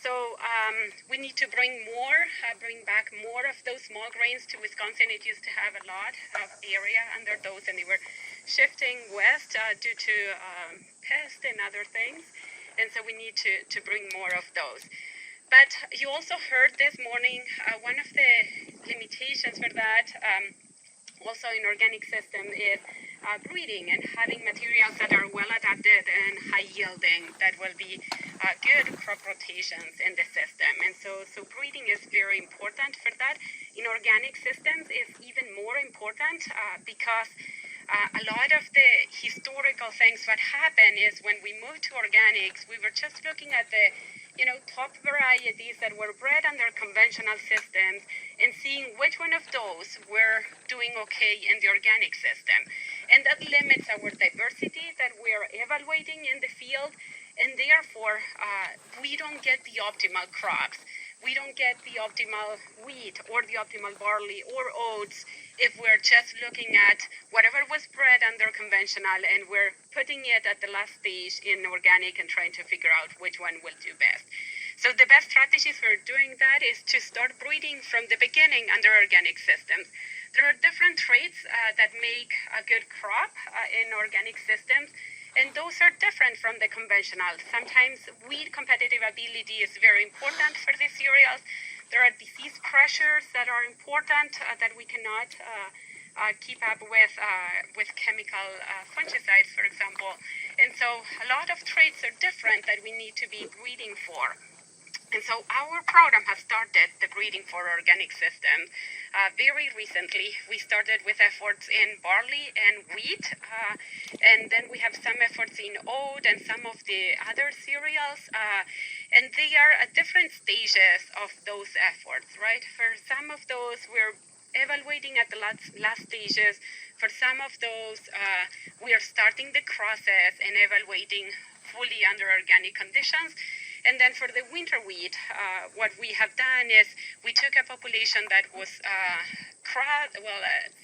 So we need to bring back more of those small grains to Wisconsin. It used to have a lot of area under those, and they were shifting west due to pests and other things. And so we need to bring more of those. But you also heard this morning, one of the limitations for that also in organic system is breeding and having materials that are well adapted and high yielding that will be good crop rotations in the system. And so breeding is very important for that. In organic systems is even more important because a lot of the historical things that happen is when we moved to organics, we were just looking at the top varieties that were bred under conventional systems and seeing which one of those were doing okay in the organic system. And that limits our diversity that we're evaluating in the field, and therefore we don't get the optimal crops. We don't get the optimal wheat or the optimal barley or oats if we're just looking at whatever was bred under conventional and we're putting it at the last stage in organic and trying to figure out which one will do best. So the best strategies for doing that is to start breeding from the beginning under organic systems. There are different traits that make a good crop in organic systems, and those are different from the conventional. Sometimes weed competitive ability is very important for the cereals. There are disease pressures that are important that we cannot keep up with chemical fungicides, for example. And so a lot of traits are different that we need to be breeding for. And so our program has started the breeding for organic systems very recently. We started with efforts in barley and wheat, and then we have some efforts in oat and some of the other cereals, and they are at different stages of those efforts, right? For some of those, we're evaluating at the last stages. For some of those, we are starting the process and evaluating fully under organic conditions. And then for the winter wheat, what we have done is we took a population that was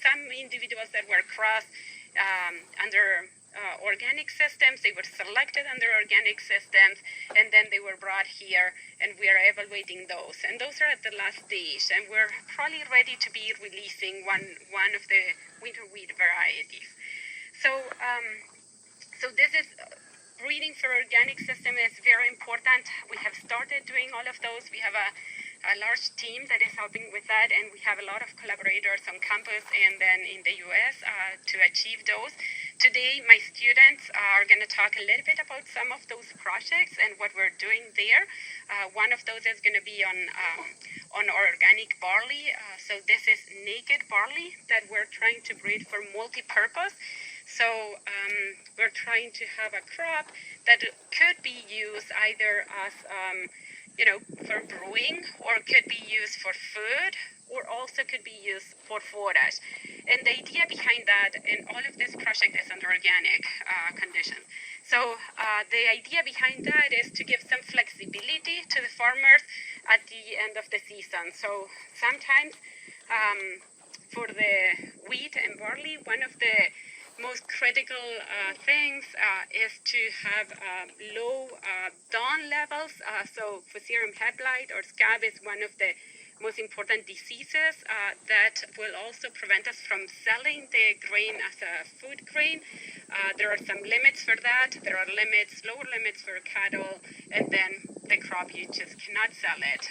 some individuals that were crossed under organic systems. They were selected under organic systems, and then they were brought here, and we are evaluating those. And those are at the last stage, and we're probably ready to be releasing one of the winter wheat varieties. So this is breeding for organic system is very important. We have started doing all of those. We have a large team that is helping with that, and we have a lot of collaborators on campus and then in the US to achieve those. Today, my students are going to talk a little bit about some of those projects and what we're doing there. One of those is going to be on organic barley. So this is naked barley that we're trying to breed for multi-purpose. So we're trying to have a crop that could be used either as, for brewing, or could be used for food, or also could be used for forage. And the idea behind that, and all of this project is under organic conditions. So the idea behind that is to give some flexibility to the farmers at the end of the season. So sometimes for the wheat and barley, one of the most critical things is to have low dawn levels. So Fusarium head blight or scab is one of the most important diseases that will also prevent us from selling the grain as a food grain. There are some limits for that. There are lower limits for cattle, and then the crop, you just cannot sell it.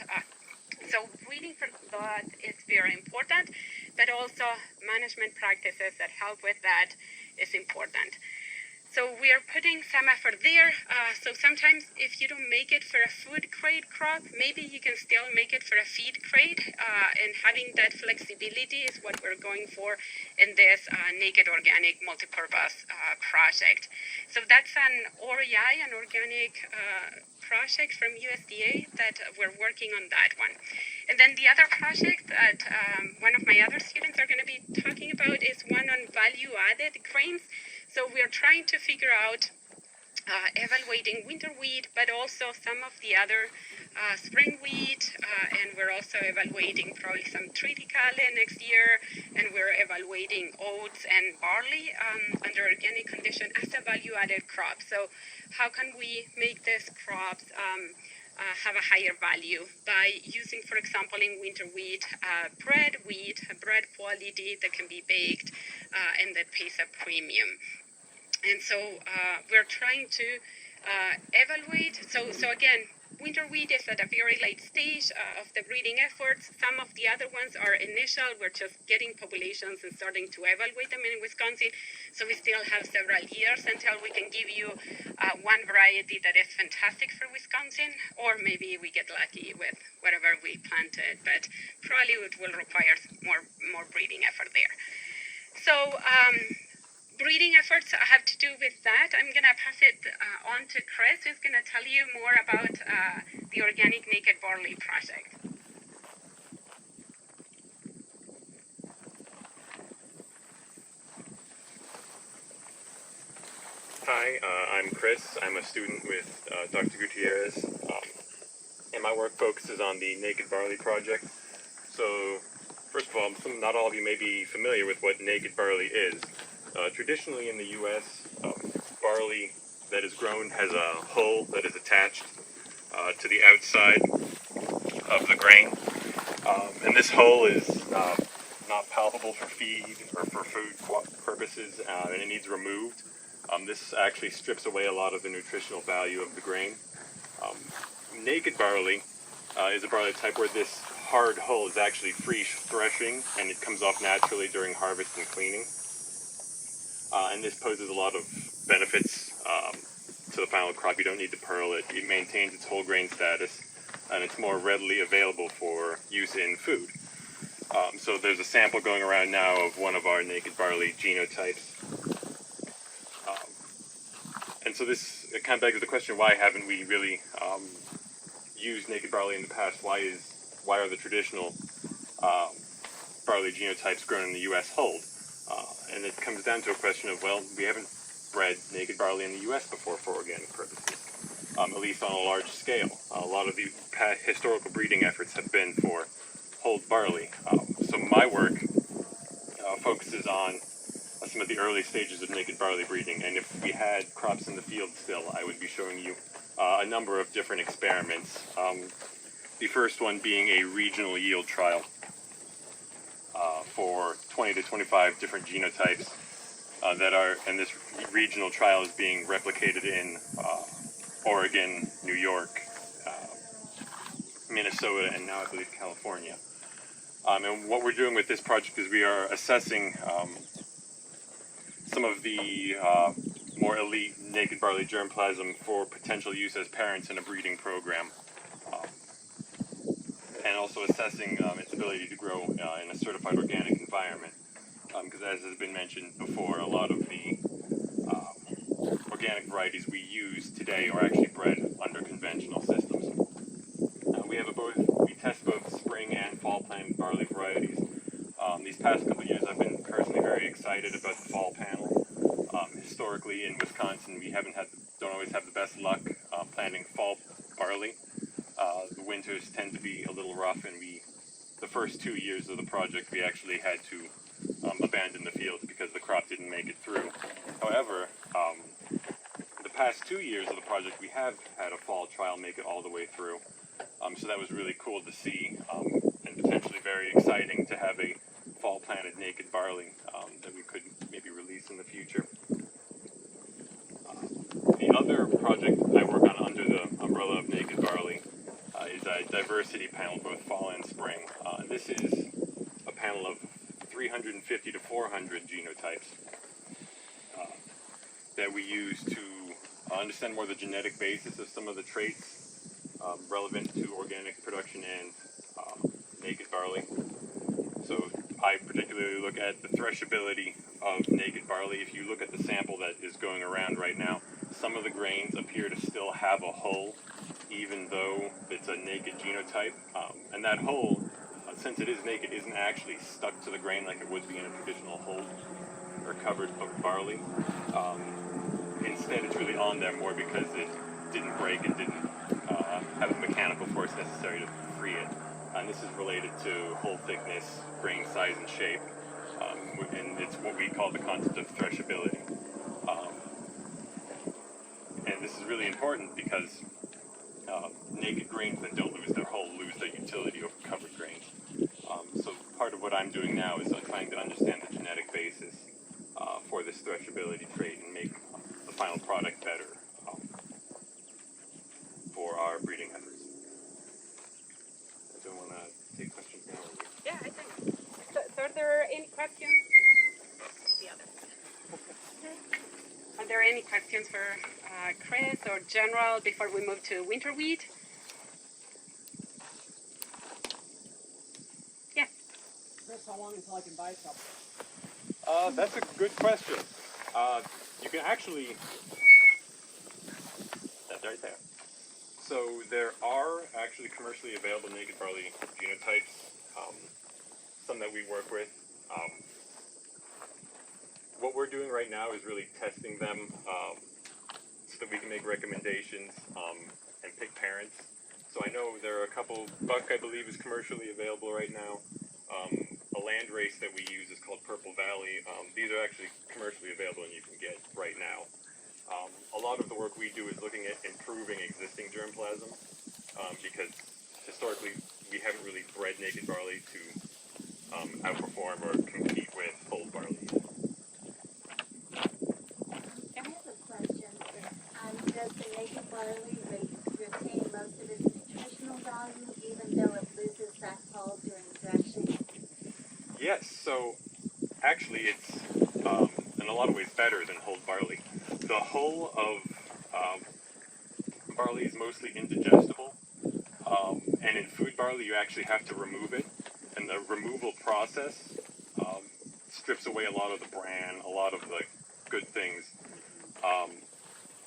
So breeding for that is very important, but also management practices that help with that is important. So we are putting some effort there. So sometimes if you don't make it for a food grade crop, maybe you can still make it for a feed grade, and having that flexibility is what we're going for in this naked organic multipurpose project. So that's an OREI, an organic project from USDA that we're working on that one. And then the other project that one of my other students are going to be talking about is one on value-added grains. So we are trying to figure out evaluating winter wheat, but also some of the other spring wheat, and we're also evaluating probably some triticale next year, and we're evaluating oats and barley under organic condition as a value-added crop. So how can we make these crops have a higher value by using, for example, in winter wheat, bread quality that can be baked and that pays a premium. And so we're trying to evaluate. So again, winter wheat is at a very late stage of the breeding efforts. Some of the other ones are initial. We're just getting populations and starting to evaluate them in Wisconsin. So we still have several years until we can give you one variety that is fantastic for Wisconsin, or maybe we get lucky with whatever we planted, but probably it will require more breeding effort there. So breeding efforts have to do with that. I'm going to pass it on to Chris, who's going to tell you more about the Organic Naked Barley project. Hi, I'm Chris. I'm a student with Dr. Gutierrez, and my work focuses on the Naked Barley project. So, first of all, not all of you may be familiar with what naked barley is. Traditionally in the U.S., barley that is grown has a hull that is attached to the outside of the grain, and this hull is not palpable for feed or for food purposes, and it needs removed. This actually strips away a lot of the nutritional value of the grain. Naked barley is a barley type where this hard hull is actually free threshing, and it comes off naturally during harvest and cleaning. And this poses a lot of benefits to the final crop. You don't need to pearl it. It maintains its whole grain status, and it's more readily available for use in food. So there's a sample going around now of one of our naked barley genotypes. And so this kind of begs the question, why haven't we really used naked barley in the past? Why are the traditional barley genotypes grown in the U.S. hold? And it comes down to a question of, well, we haven't bred naked barley in the U.S. before for organic purposes, at least on a large scale. A lot of the historical breeding efforts have been for hold barley. So my work focuses on some of the early stages of naked barley breeding, and if we had crops in the field still, I would be showing you a number of different experiments. The first one being a regional yield trial for 20 to 25 different genotypes and this regional trial is being replicated in Oregon, New York, Minnesota, and now I believe California. And what we're doing with this project is we are assessing some of the more elite naked barley germplasm for potential use as parents in a breeding program, and also assessing its ability to grow in a certified organic environment. Because as has been mentioned before, a lot of the organic varieties we use today are actually bred under conventional systems. We test both spring and fall planted barley varieties. These past couple of years I've been personally very excited about the fall panel. Historically in Wisconsin we don't always have the best luck planting fall barley. The winters tend to be a little rough, and the first 2 years of the project we actually had to abandon the fields because the crop didn't make it through. However, the past 2 years of the project we have had a fall trial make it all the way through. So that was really cool to see, and potentially very exciting to have a fall planted naked barley that we could maybe release in the future. The other project I work on under the umbrella of naked barley is a diversity panel, both fall and spring. This is a panel of 350 to 400 genotypes that we use to understand more the genetic basis of some of the traits relevant to organic production and naked barley. So I particularly look at the threshability of naked barley. If you look at the sample that is going around right now, some of the grains appear to still have a hull, even though it's a naked genotype. And that hull, since it is naked, isn't actually stuck to the grain like it would be in a traditional hull or covered barley. Instead, it's really on there more because it didn't break and didn't have the mechanical force necessary to free it. And this is related to hull thickness, grain size, and shape. And it's what we call the concept of threshability. And this is really important because naked grains that don't lose their hull lose their utility over covered grains. So part of what I'm doing now is trying to understand the genetic basis for this threshability trait and make the final product better for our breeding efforts. I don't want to take questions now. Yeah, I think. So are there any questions? The other. Are there any questions for Chris or General before we move to winter wheat? Yes. Chris, how long until I can buy something? That's a good question. You can actually, that's right there. So there are actually commercially available naked barley genotypes, some that we work with. What we're doing right now is really testing them so that we can make recommendations and pick parents. So I know there are a couple. Buck, I believe, is commercially available right now. A land race that we use is called Purple Valley. These are actually commercially available and you can get right now. A lot of the work we do is looking at improving existing germplasm because historically we haven't really bred naked barley to outperform or compete with old barley. I have a question. Does the naked barley retain most of its nutritional value even though it loses that hull during threshing? Yes, so actually it's in a lot of ways better than whole barley. The hull of barley is mostly indigestible, and in food barley you actually have to remove it, and the removal process strips away a lot of the bran, a lot of the good things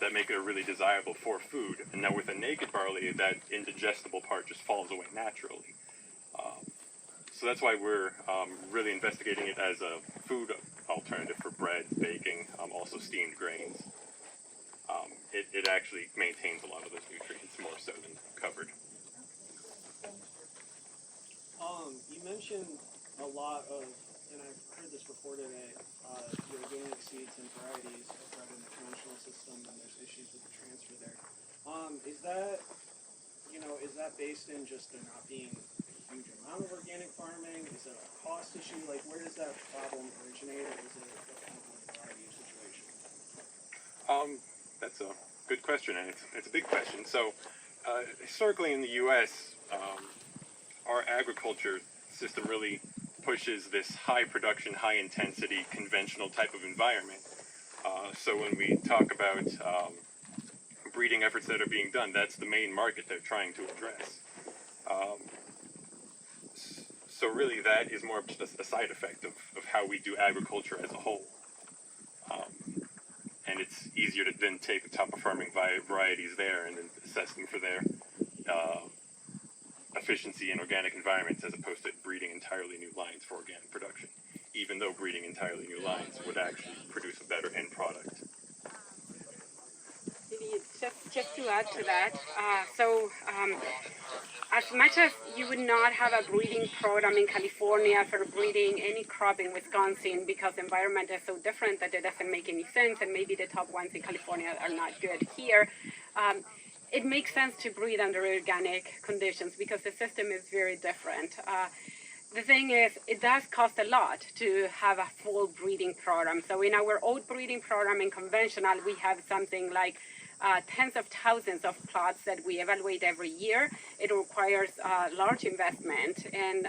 that make it really desirable for food. And now with a naked barley, that indigestible part just falls away naturally. So that's why we're really investigating it as a food alternative for bread, baking, also steamed grains. It actually maintains a lot of those nutrients more so than covered. You mentioned a lot of, and I've heard this before today, the organic seeds and varieties are bred in the conventional system, and there's issues with the transfer there. Is that based in just there not being a huge amount of organic farming? Is it a cost issue? Like, where does that problem originate, or is it a kind of a variety of situation? That's a good question, and it's a big question. So, historically in the U.S., our agriculture system really pushes this high production, high intensity, conventional type of environment. So when we talk about breeding efforts that are being done, that's the main market they're trying to address. So really that is more of just a side effect of how we do agriculture as a whole. And it's easier to then take the top performing varieties there and then assess them for their efficiency in organic environments as opposed to breeding entirely new lines for organic production, even though breeding entirely new lines would actually produce a better end product. Maybe just to add to that, as much as you would not have a breeding program in California for breeding any crop in Wisconsin because the environment is so different that it doesn't make any sense, and maybe the top ones in California are not good here, it makes sense to breed under organic conditions because the system is very different. The thing is, it does cost a lot to have a full breeding program. So in our oat breeding program in conventional, we have something like tens of thousands of plots that we evaluate every year. It requires large investment, and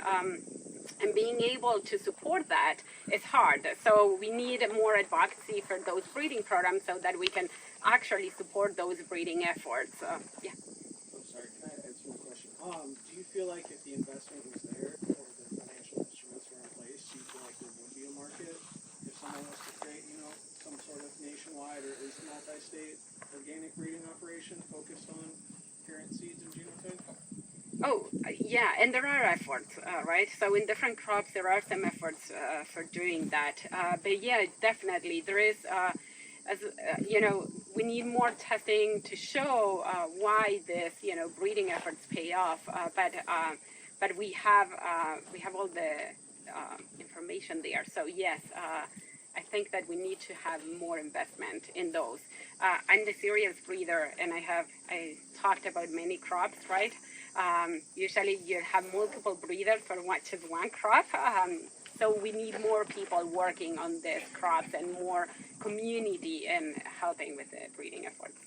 being able to support that is hard. So we need more advocacy for those breeding programs so that we can actually support those breeding efforts. Yeah. I'm sorry, can I add one question? Do you feel like if the investment was there or the financial instruments were in place, do you feel like there would be a market if someone was to create, some sort of nationwide or at least multi-state organic breeding operation focused on parent seeds and genotype? Oh, yeah, and there are efforts, right? So in different crops, there are some efforts for doing that. But yeah, definitely, there is, we need more testing to show why this, breeding efforts pay off. But we have all the information there. So yes, I think that we need to have more investment in those. I'm the cereals breeder, and I talked about many crops, right? Usually you have multiple breeders for just one crop. So we need more people working on these crops and more community and helping with the breeding efforts.